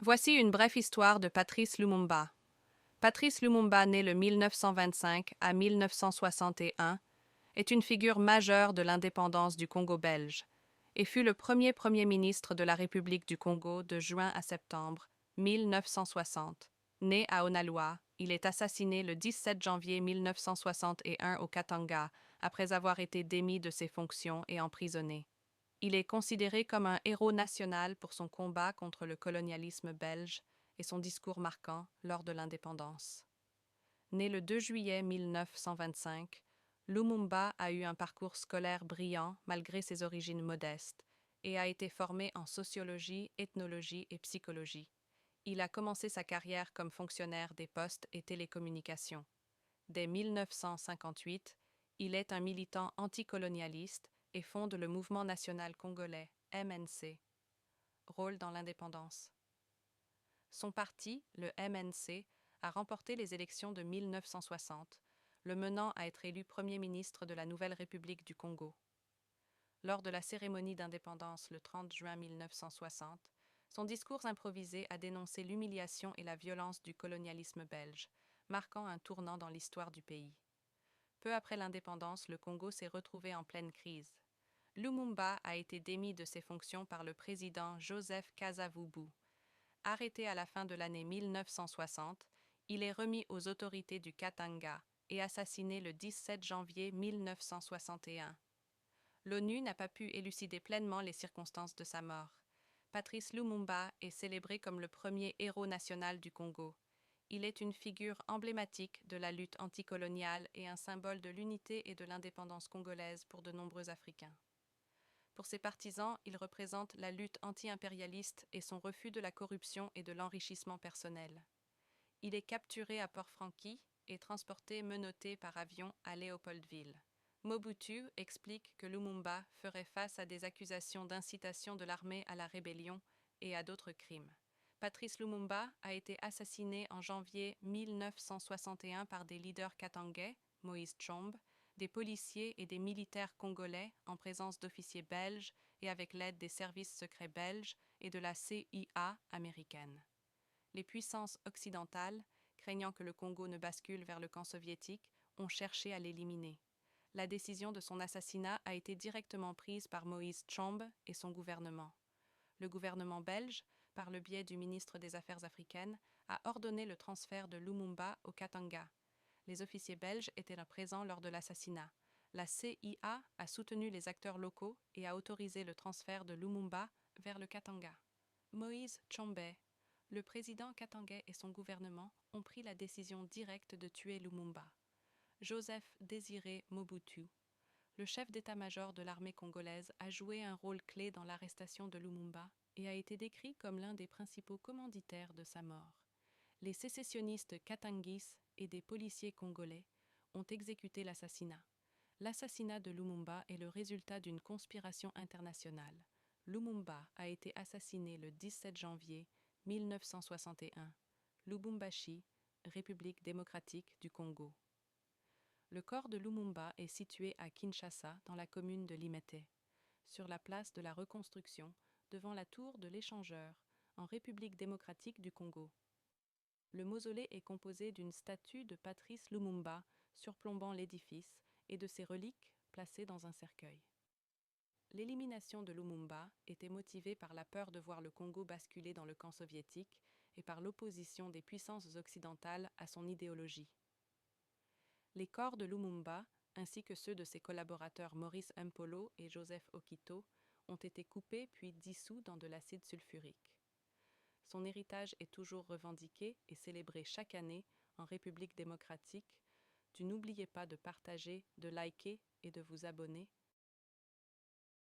Voici une brève histoire de Patrice Lumumba. Patrice Lumumba, né le 1925 à 1961, est une figure majeure de l'indépendance du Congo belge et fut le premier ministre de la République du Congo de juin à septembre 1960. Né à Onaloa, il est assassiné le 17 janvier 1961 au Katanga après avoir été démis de ses fonctions et emprisonné. Il est considéré comme un héros national pour son combat contre le colonialisme belge et son discours marquant lors de l'indépendance. Né le 2 juillet 1925, Lumumba a eu un parcours scolaire brillant malgré ses origines modestes et a été formé en sociologie, ethnologie et psychologie. Il a commencé sa carrière comme fonctionnaire des postes et télécommunications. Dès 1958, il est un militant anticolonialiste et fonde le Mouvement national congolais, MNC. Rôle dans l'indépendance. Son parti, le MNC, a remporté les élections de 1960, le menant à être élu Premier ministre de la Nouvelle République du Congo. Lors de la cérémonie d'indépendance le 30 juin 1960, son discours improvisé a dénoncé l'humiliation et la violence du colonialisme belge, marquant un tournant dans l'histoire du pays. Peu après l'indépendance, le Congo s'est retrouvé en pleine crise. Lumumba a été démis de ses fonctions par le président Joseph Kasavubu. Arrêté à la fin de l'année 1960, il est remis aux autorités du Katanga et assassiné le 17 janvier 1961. L'ONU n'a pas pu élucider pleinement les circonstances de sa mort. Patrice Lumumba est célébré comme le premier héros national du Congo. Il est une figure emblématique de la lutte anticoloniale et un symbole de l'unité et de l'indépendance congolaise pour de nombreux Africains. Pour ses partisans, il représente la lutte anti-impérialiste et son refus de la corruption et de l'enrichissement personnel. Il est capturé à Port-Franqui et transporté menotté par avion à Léopoldville. Mobutu explique que Lumumba ferait face à des accusations d'incitation de l'armée à la rébellion et à d'autres crimes. Patrice Lumumba a été assassiné en janvier 1961 par des leaders katangais, Moïse Tshombe, des policiers et des militaires congolais en présence d'officiers belges et avec l'aide des services secrets belges et de la CIA américaine. Les puissances occidentales, craignant que le Congo ne bascule vers le camp soviétique, ont cherché à l'éliminer. La décision de son assassinat a été directement prise par Moïse Tshombe et son gouvernement. Le gouvernement belge, par le biais du ministre des Affaires africaines, a ordonné le transfert de Lumumba au Katanga. Les officiers belges étaient présents lors de l'assassinat. La CIA a soutenu les acteurs locaux et a autorisé le transfert de Lumumba vers le Katanga. Moïse Tshombe, le président katangais et son gouvernement ont pris la décision directe de tuer Lumumba. Joseph Désiré Mobutu, le chef d'état-major de l'armée congolaise, a joué un rôle clé dans l'arrestation de Lumumba et a été décrit comme l'un des principaux commanditaires de sa mort. Les sécessionnistes katanguis et des policiers congolais ont exécuté l'assassinat. L'assassinat de Lumumba est le résultat d'une conspiration internationale. Lumumba a été assassiné le 17 janvier 1961, Lubumbashi, République démocratique du Congo. Le corps de Lumumba est situé à Kinshasa, dans la commune de Limete, sur la place de la Reconstruction, devant la tour de l'Échangeur, en République démocratique du Congo. Le mausolée est composé d'une statue de Patrice Lumumba surplombant l'édifice et de ses reliques placées dans un cercueil. L'élimination de Lumumba était motivée par la peur de voir le Congo basculer dans le camp soviétique et par l'opposition des puissances occidentales à son idéologie. Les corps de Lumumba, ainsi que ceux de ses collaborateurs Maurice Mpolo et Joseph Okito, ont été coupés puis dissous dans de l'acide sulfurique. Son héritage est toujours revendiqué et célébré chaque année en République démocratique. N'oubliez pas de partager, de liker et de vous abonner